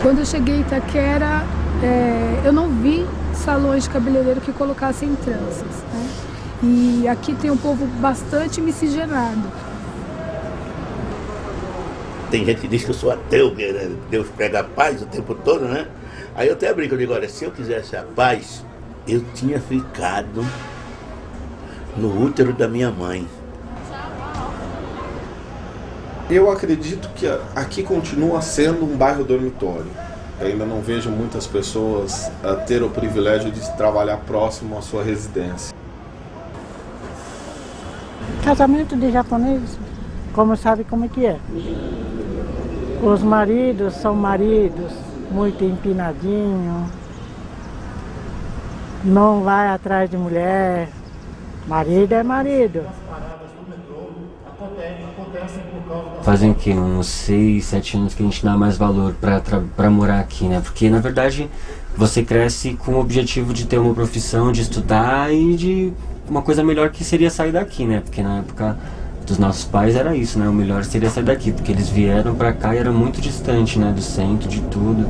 Quando eu cheguei em Itaquera, eu não vi salões de cabeleireiro que colocassem tranças, né? E aqui tem um povo bastante miscigenado. Tem gente que diz que eu sou ateu, que Deus prega a paz o tempo todo, né? Aí eu até brinco, eu digo, olha, se eu quisesse a paz, eu tinha ficado no útero da minha mãe. Eu acredito que aqui continua sendo um bairro dormitório. Eu ainda não vejo muitas pessoas a ter o privilégio de trabalhar próximo à sua residência. Casamento de japonês, como sabe como é que é. Os maridos são maridos muito empinadinhos, não vai atrás de mulher, marido é marido. Fazem o quê? Uns 6, 7 anos que a gente dá mais valor pra morar aqui, né? Porque, na verdade, você cresce com o objetivo de ter uma profissão, de estudar e de uma coisa melhor que seria sair daqui, né? Porque na época dos nossos pais era isso, né? O melhor seria sair daqui, porque eles vieram pra cá e era muito distante, né? Do centro, de tudo.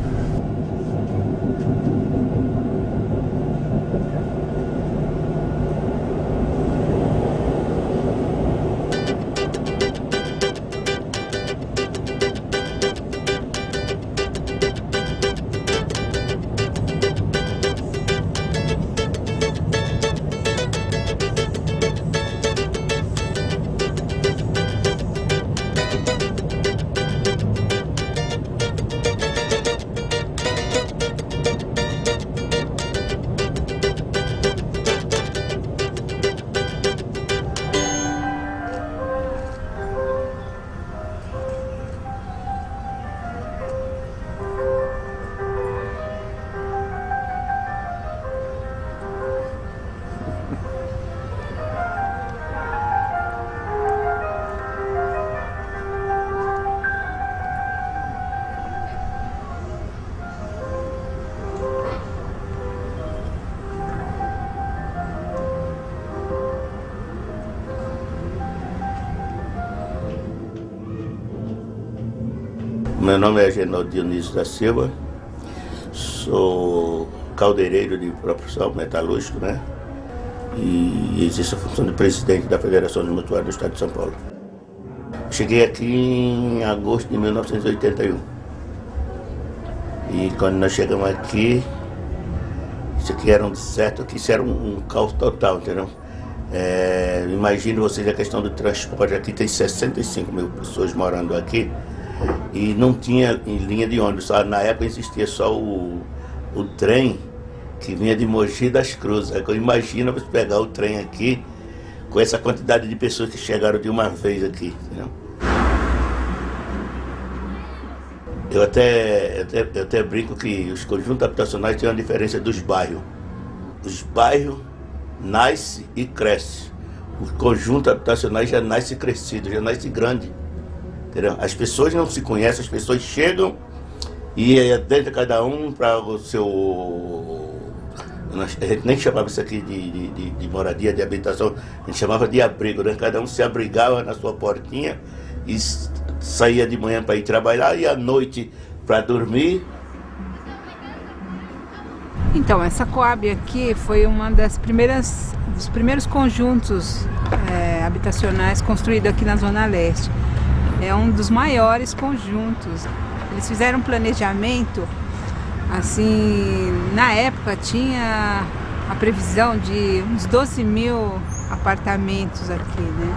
Meu nome é Genaldo Dionísio da Silva, sou caldeireiro de profissão metalúrgico, né? E exerço a função de presidente da Federação de Mutuários do Estado de São Paulo. Cheguei aqui em agosto de 1981. E quando nós chegamos aqui, isso aqui era isso era um caos total, entendeu? Imagine vocês a questão do transporte, aqui tem 65 mil pessoas morando aqui. E não tinha linha de ônibus, só, na época existia só o trem que vinha de Mogi das Cruzes. Aí, imagina você pegar o trem aqui com essa quantidade de pessoas que chegaram de uma vez aqui, entendeu? Eu até brinco que os conjuntos habitacionais têm uma diferença dos bairros. Os bairros nascem e crescem. O conjunto habitacional já nasce crescido, já nasce grande. Entendeu? As pessoas não se conhecem, as pessoas chegam e dentro de cada um para o seu... A gente nem chamava isso aqui de moradia, de habitação, a gente chamava de abrigo, né? Cada um se abrigava na sua portinha e saía de manhã para ir trabalhar e à noite para dormir. Então, essa Coab aqui foi uma dos primeiros conjuntos habitacionais construídos aqui na Zona Leste. É um dos maiores conjuntos. Eles fizeram um planejamento, assim, na época tinha a previsão de uns 12 mil apartamentos aqui, né?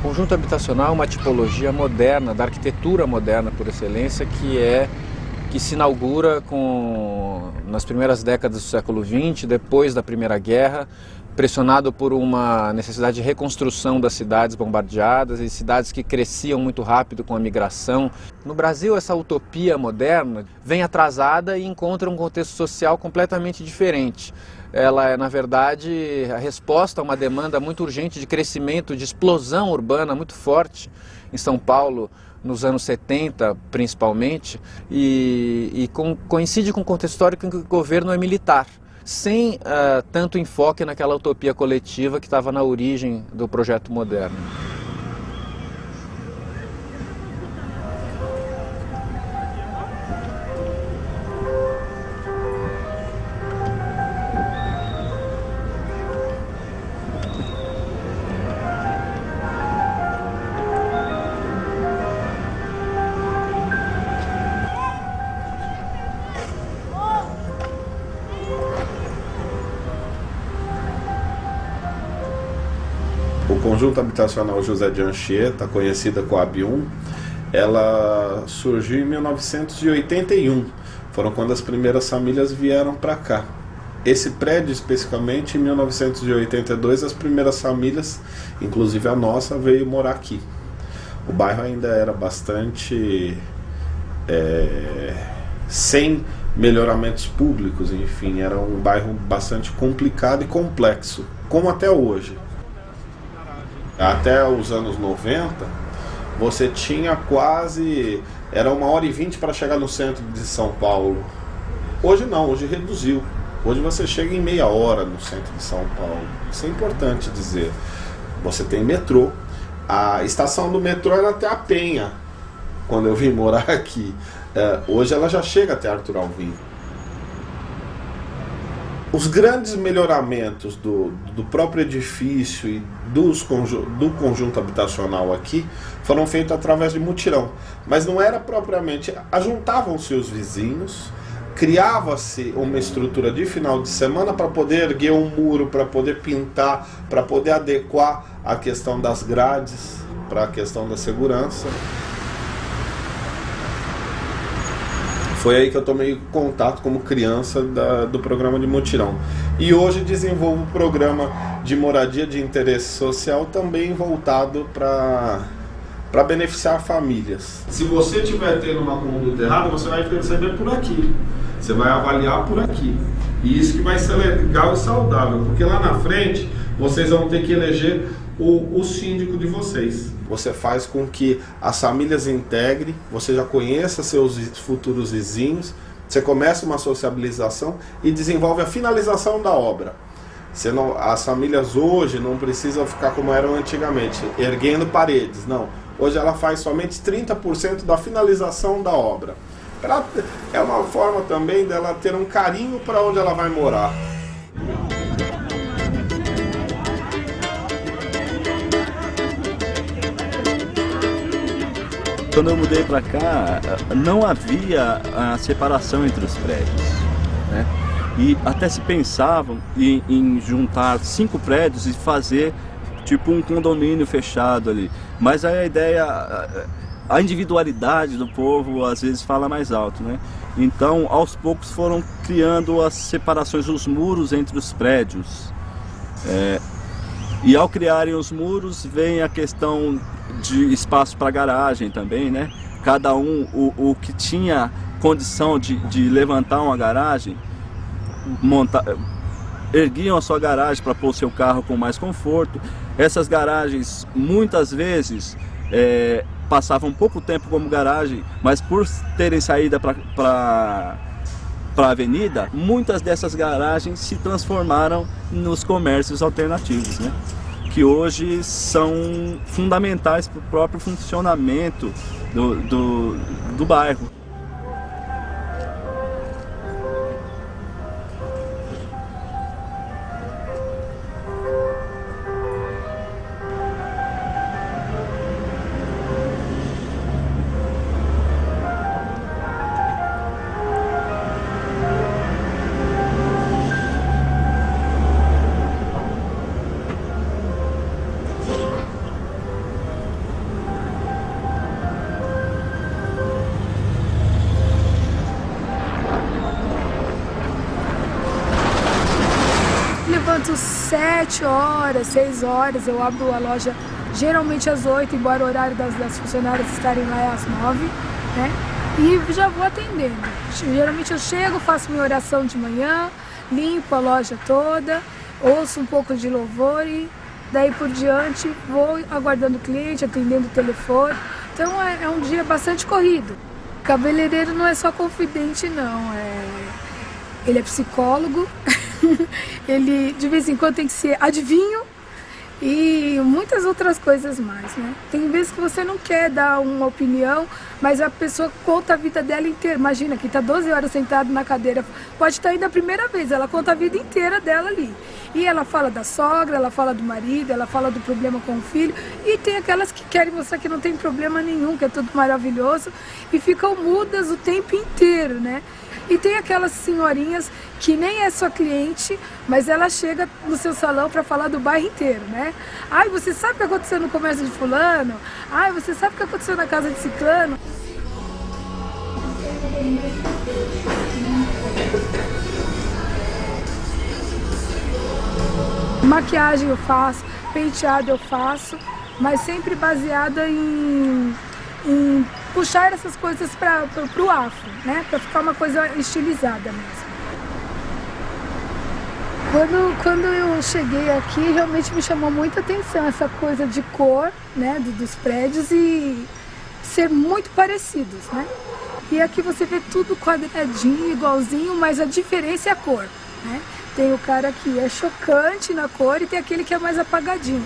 O conjunto habitacional é uma tipologia moderna, da arquitetura moderna por excelência, que se inaugura nas primeiras décadas do século XX, depois da Primeira Guerra, pressionado por uma necessidade de reconstrução das cidades bombardeadas e cidades que cresciam muito rápido com a migração. No Brasil, essa utopia moderna vem atrasada e encontra um contexto social completamente diferente. Ela é, na verdade, a resposta a uma demanda muito urgente de crescimento, de explosão urbana muito forte em São Paulo, nos anos 70 principalmente, e coincide com o contexto histórico em que o governo é militar, sem tanto enfoque naquela utopia coletiva que estava na origem do projeto moderno. conjunto habitacional José de Anchieta, conhecida Coab 1, ela surgiu em 1981. Foram quando as primeiras famílias vieram para cá. Esse prédio, especificamente, em 1982, as primeiras famílias, inclusive a nossa, veio morar aqui. O bairro ainda era bastante... sem melhoramentos públicos, enfim, era um bairro bastante complicado e complexo, como até hoje. Até os anos 90, você tinha quase... Era 1h20 para chegar no centro de São Paulo. Hoje não, hoje reduziu. Hoje você chega em meia hora no centro de São Paulo. Isso é importante dizer. Você tem metrô. A estação do metrô era até a Penha, quando eu vim morar aqui. Hoje ela já chega até Arthur Alvim. Os grandes melhoramentos do próprio edifício e do conjunto habitacional aqui foram feitos através de mutirão. Mas não era propriamente... Ajuntavam-se os vizinhos, criava-se uma estrutura de final de semana para poder erguer um muro, para poder pintar, para poder adequar a questão das grades, para a questão da segurança. Foi aí que eu tomei contato como criança do programa de mutirão. E hoje desenvolvo um programa de moradia de interesse social também voltado para beneficiar famílias. Se você estiver tendo uma conduta errada, você vai perceber por aqui. Você vai avaliar por aqui. E isso que vai ser legal e saudável, porque lá na frente vocês vão ter que eleger o síndico de vocês. Você faz com que as famílias integrem, você já conheça seus futuros vizinhos, você começa uma sociabilização e desenvolve a finalização da obra. As famílias hoje não precisam ficar como eram antigamente, erguendo paredes, não. Hoje ela faz somente 30% da finalização da obra. É uma forma também dela ter um carinho para onde ela vai morar. Quando eu mudei para cá, não havia a separação entre os prédios, né? E até se pensavam em juntar 5 prédios e fazer tipo um condomínio fechado ali. Mas a ideia, a individualidade do povo às vezes fala mais alto, né? Então, aos poucos foram criando as separações, os muros entre os prédios. E ao criarem os muros, vem a questão de espaço para garagem também, né? Cada um, o que tinha condição de levantar uma garagem, erguiam a sua garagem para pôr o seu carro com mais conforto. Essas garagens, muitas vezes, passavam pouco tempo como garagem, mas por terem saída para a avenida, muitas dessas garagens se transformaram nos comércios alternativos, né? Que hoje são fundamentais para o próprio funcionamento do bairro. Levanto 7 horas, 6 horas, eu abro a loja geralmente às 8, embora o horário das funcionárias estarem lá é às 9, né? E já vou atendendo. Geralmente eu chego, faço minha oração de manhã, limpo a loja toda, ouço um pouco de louvor e daí por diante vou aguardando o cliente, atendendo o telefone. Então é um dia bastante corrido. Cabeleireiro não é só confidente não, ele é psicólogo, ele de vez em quando tem que ser adivinho e muitas outras coisas mais, né? Tem vezes que você não quer dar uma opinião, mas a pessoa conta a vida dela inteira. Imagina, que está 12 horas sentado na cadeira, pode estar indo a primeira vez, ela conta a vida inteira dela ali. E ela fala da sogra, ela fala do marido, ela fala do problema com o filho, e tem aquelas que querem mostrar que não tem problema nenhum, que é tudo maravilhoso, e ficam mudas o tempo inteiro, né? E tem aquelas senhorinhas que nem é sua cliente, mas ela chega no seu salão para falar do bairro inteiro, né? Ai, você sabe o que aconteceu no comércio de fulano? Ai, você sabe o que aconteceu na casa de ciclano? Maquiagem eu faço, penteado eu faço, mas sempre baseada em puxar essas coisas para o afro, né? Para ficar uma coisa estilizada mesmo. Quando eu cheguei aqui, realmente me chamou muita atenção essa coisa de cor, né, dos prédios e ser muito parecidos, né? E aqui você vê tudo quadradinho, igualzinho, mas a diferença é a cor, né? Tem o cara que é chocante na cor e tem aquele que é mais apagadinho.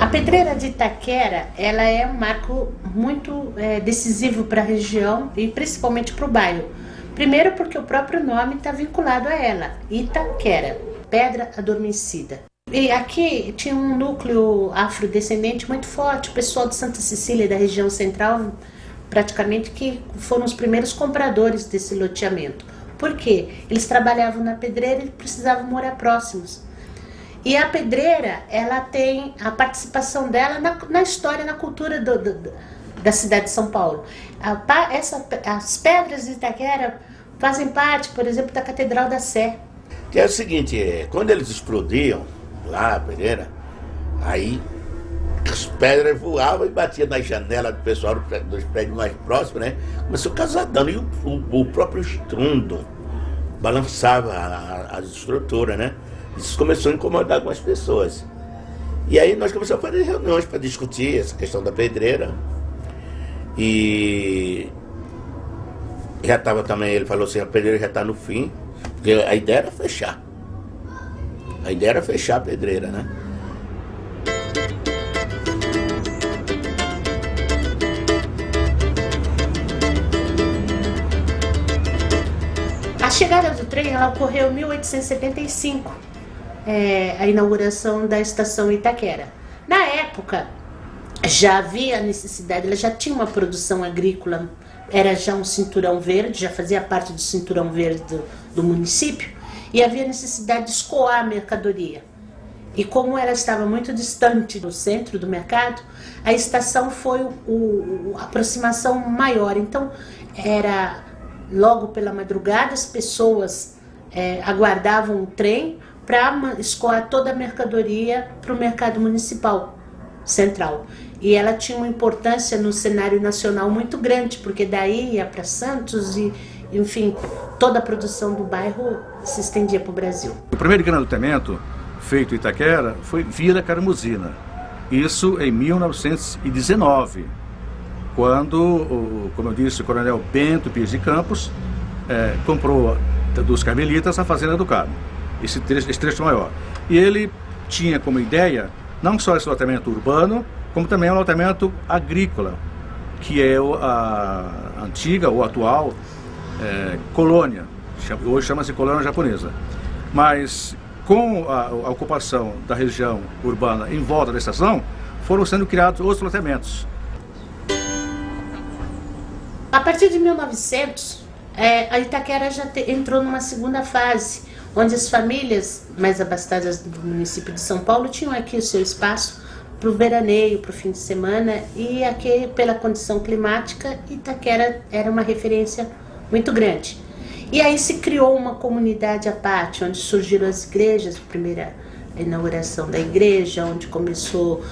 A Pedreira de Itaquera, ela é um marco muito decisivo para a região e principalmente para o bairro. Primeiro porque o próprio nome está vinculado a ela, Itaquera, Pedra Adormecida. E aqui tinha um núcleo afrodescendente muito forte, o pessoal de Santa Cecília, da região central, praticamente que foram os primeiros compradores desse loteamento. Por quê? Eles trabalhavam na pedreira e precisavam morar próximos. E a pedreira, ela tem a participação dela na história, na cultura da cidade de São Paulo. As pedras de Itaquera fazem parte, por exemplo, da Catedral da Sé. Que é o seguinte, quando eles explodiam lá a pedreira, aí as pedras voavam e batiam na janela do pessoal dos prédios mais próximos, né? Começou a causar dano e o próprio estrondo balançava as estruturas, né? Isso começou a incomodar algumas pessoas. E aí nós começamos a fazer reuniões para discutir essa questão da pedreira. E já estava também, ele falou assim, a pedreira já está no fim, porque a ideia era fechar. A ideia era fechar a pedreira, né? A chegada do trem, ela ocorreu em 1875, a inauguração da estação Itaquera. Na época, já havia necessidade, ela já tinha uma produção agrícola, era já um cinturão verde, já fazia parte do cinturão verde do município, e havia necessidade de escoar a mercadoria. E como ela estava muito distante do centro do mercado, a estação foi a aproximação maior. Então, era logo pela madrugada, as pessoas aguardavam o trem para escoar toda a mercadoria para o mercado municipal central. E ela tinha uma importância no cenário nacional muito grande, porque daí ia para Santos e, enfim, toda a produção do bairro se estendia para o Brasil. O primeiro grande loteamento feito em Itaquera foi Vila Caramuzina. Isso em 1919, quando, como eu disse, o coronel Bento Pires de Campos comprou dos carmelitas a Fazenda do Carmo, esse trecho maior. E ele tinha como ideia não só esse loteamento urbano, como também um loteamento agrícola, que é a antiga ou atual colônia, hoje chama-se colônia japonesa. Mas com a ocupação da região urbana em volta da estação, foram sendo criados outros loteamentos. A partir de 1900, a Itaquera já entrou numa segunda fase, onde as famílias mais abastadas do município de São Paulo tinham aqui o seu espaço para o veraneio, para o fim de semana, e aqui, pela condição climática, Itaquera era uma referência muito grande. E aí se criou uma comunidade à parte, onde surgiram as igrejas, a primeira inauguração da igreja, onde começou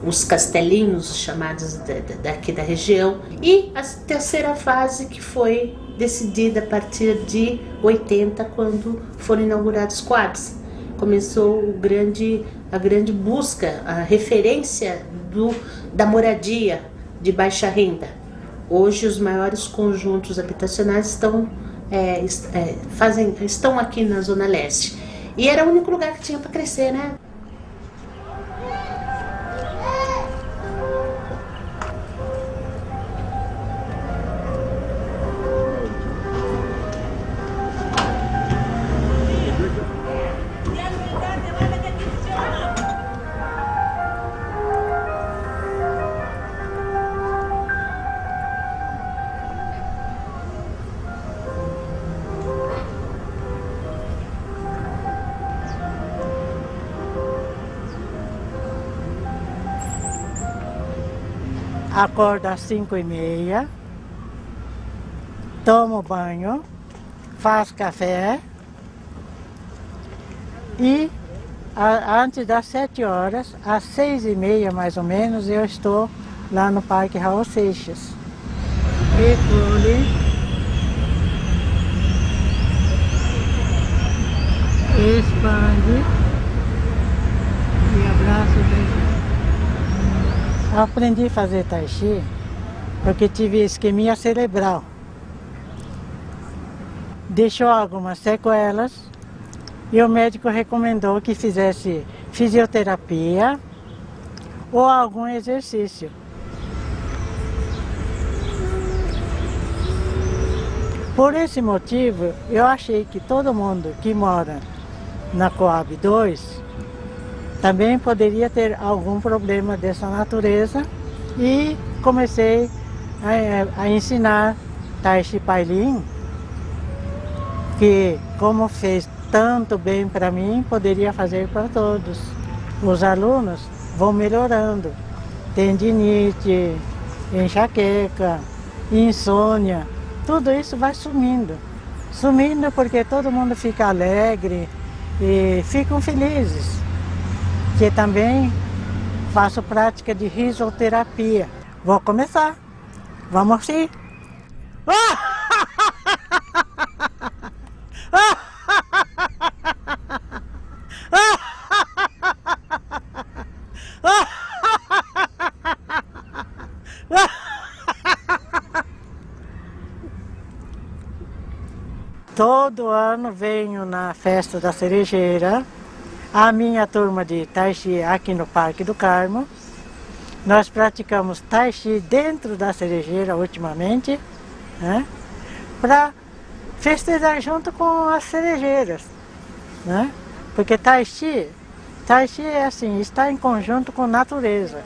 os castelinhos chamados daqui da região, e a terceira fase que foi decidida a partir de 80, quando foram inaugurados os Coabs. Começou a grande busca, a referência da moradia de baixa renda. Hoje os maiores conjuntos habitacionais estão aqui na Zona Leste. E era o único lugar que tinha para crescer, né? acordo às 5h30, tomo banho, faço café e antes das 7 horas, às 6h30 mais ou menos, eu estou lá no Parque Raul Seixas. Recolhe, expande e abraço o desenho. Aprendi a fazer Tai Chi porque tive isquemia cerebral. Deixou algumas sequelas e o médico recomendou que fizesse fisioterapia ou algum exercício. Por esse motivo, eu achei que todo mundo que mora na Coab 2 também poderia ter algum problema dessa natureza e comecei a ensinar Tai Chi Pai Lin, que como fez tanto bem para mim, poderia fazer para todos. Os alunos vão melhorando, tendinite, enxaqueca, insônia, tudo isso vai sumindo. Sumindo porque todo mundo fica alegre e ficam felizes. Que também faço prática de risoterapia. Vou começar. Vamos rir. Todo ano venho na festa da Cerejeira, a minha turma de Tai Chi aqui no Parque do Carmo. Nós praticamos Tai Chi dentro da Cerejeira ultimamente, né, para festejar junto com as cerejeiras, né? Porque Tai Chi é assim, está em conjunto com a natureza.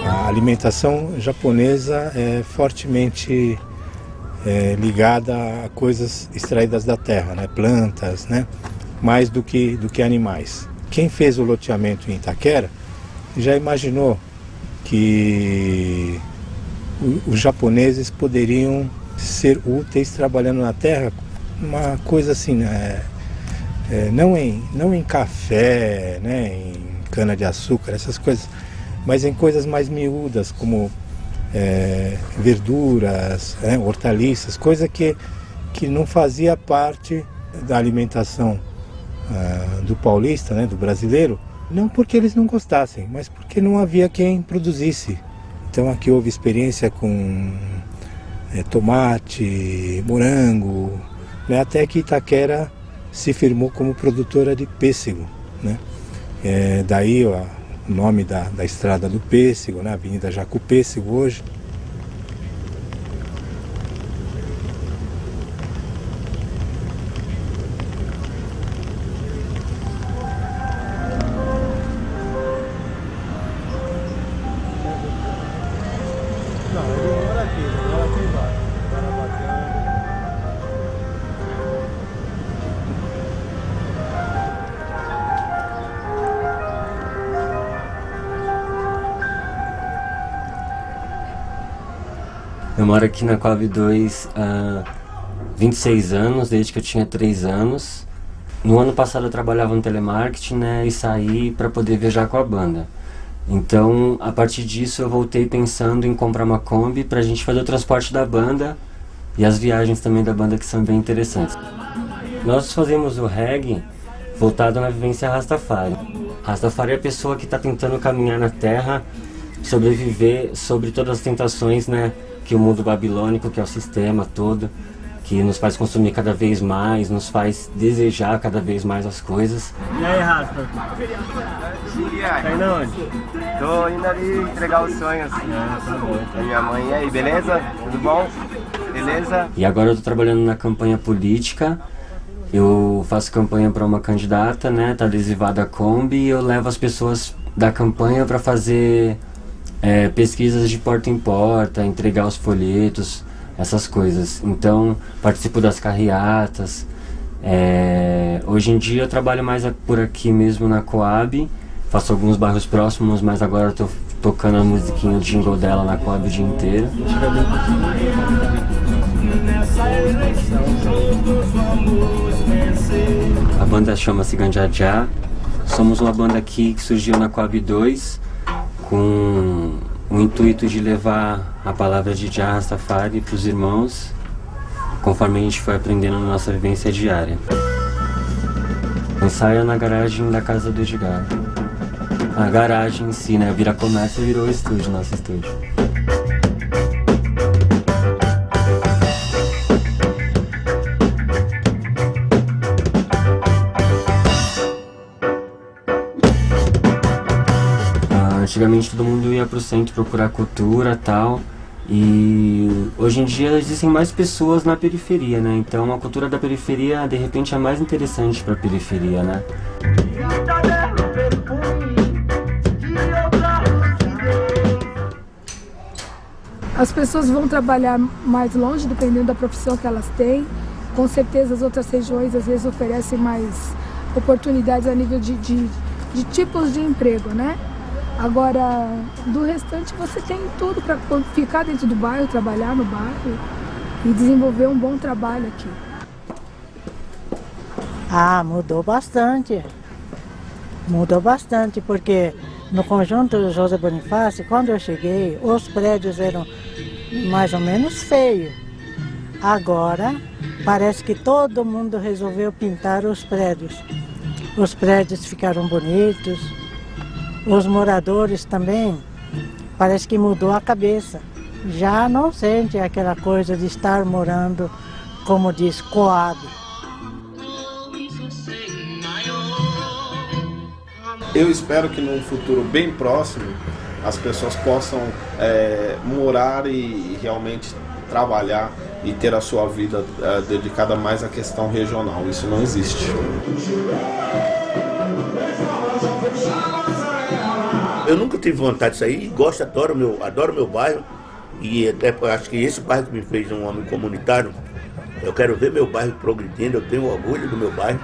A alimentação japonesa é fortemente ligada a coisas extraídas da terra, né? Plantas, né? Mais do que animais. Quem fez o loteamento em Itaquera já imaginou que os japoneses poderiam ser úteis trabalhando na terra, uma coisa assim, não em café, né? Em cana-de-açúcar, essas coisas, mas em coisas mais miúdas, como verduras, hortaliças, coisa que não fazia parte da alimentação do paulista, né, do brasileiro, não porque eles não gostassem, mas porque não havia quem produzisse. Então aqui houve experiência com tomate, morango, né, até que Itaquera se firmou como produtora de pêssego, né? Daí o nome da estrada do pêssego, né? Avenida Jacu Pêssego hoje. Eu moro aqui na Coab 2 há 26 anos, desde que eu tinha 3 anos. No ano passado eu trabalhava no telemarketing, né, e saí para poder viajar com a banda. Então, a partir disso eu voltei pensando em comprar uma Kombi para a gente fazer o transporte da banda e as viagens também da banda, que são bem interessantes. Nós fazemos o reggae voltado na vivência Rastafari. Rastafari é a pessoa que está tentando caminhar na terra, sobreviver sobre todas as tentações, né, que o mundo babilônico, que é o sistema todo, que nos faz consumir cada vez mais, nos faz desejar cada vez mais as coisas. E aí, Rasta? Tá indo onde? Tô indo ali entregar os sonhos. Tá bom. Da minha mãe. E aí, beleza? Tudo bom? Beleza? E agora eu estou trabalhando na campanha política. Eu faço campanha para uma candidata, né? Tá adesivada a Kombi, e eu levo as pessoas da campanha para fazer pesquisas de porta em porta, entregar os folhetos, essas coisas. Então, participo das carreatas. Hoje em dia eu trabalho mais por aqui mesmo na Coab, faço alguns bairros próximos, mas agora eu tô tocando a musiquinha, o jingle dela na Coab o dia inteiro. A banda chama-se Ganjajá. Somos uma banda aqui que surgiu na Coab 2 com o intuito de levar a palavra de Jah Rastafari para os irmãos, conforme a gente foi aprendendo na nossa vivência diária. O ensaio é na garagem da casa do Edgar. A garagem em si, né? Vira comércio e virou estúdio, nosso estúdio. Antigamente todo mundo ia pro centro procurar cultura e tal, e hoje em dia existem mais pessoas na periferia, né? Então a cultura da periferia de repente é mais interessante para a periferia, né? As pessoas vão trabalhar mais longe, dependendo da profissão que elas têm. Com certeza as outras regiões às vezes oferecem mais oportunidades a nível de tipos de emprego, né? Agora, do restante você tem tudo para ficar dentro do bairro, trabalhar no bairro e desenvolver um bom trabalho aqui. Ah, mudou bastante. Mudou bastante, porque no conjunto José Bonifácio, quando eu cheguei, os prédios eram mais ou menos feios. Agora, parece que todo mundo resolveu pintar os prédios. Os prédios ficaram bonitos. Os moradores também, parece que mudou a cabeça. Já não sente aquela coisa de estar morando, como diz, Coab. Eu espero que num futuro bem próximo as pessoas possam morar e realmente trabalhar e ter a sua vida dedicada mais à questão regional. Isso não existe. Eu nunca tive vontade de sair e gosto, adoro meu bairro, e até acho que esse bairro que me fez um homem comunitário. Eu quero ver meu bairro progredindo, eu tenho orgulho do meu bairro.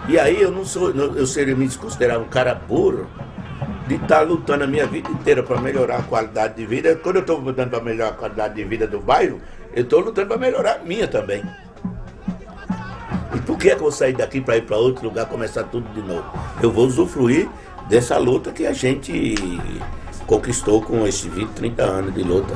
E aí eu seria me considerar um cara burro de estar lutando a minha vida inteira para melhorar a qualidade de vida. Quando eu estou lutando para melhorar a qualidade de vida do bairro, eu estou lutando para melhorar a minha também. E por que eu vou sair daqui para ir para outro lugar, começar tudo de novo? Eu vou usufruir dessa luta que a gente conquistou com esses 20, 30 anos de luta.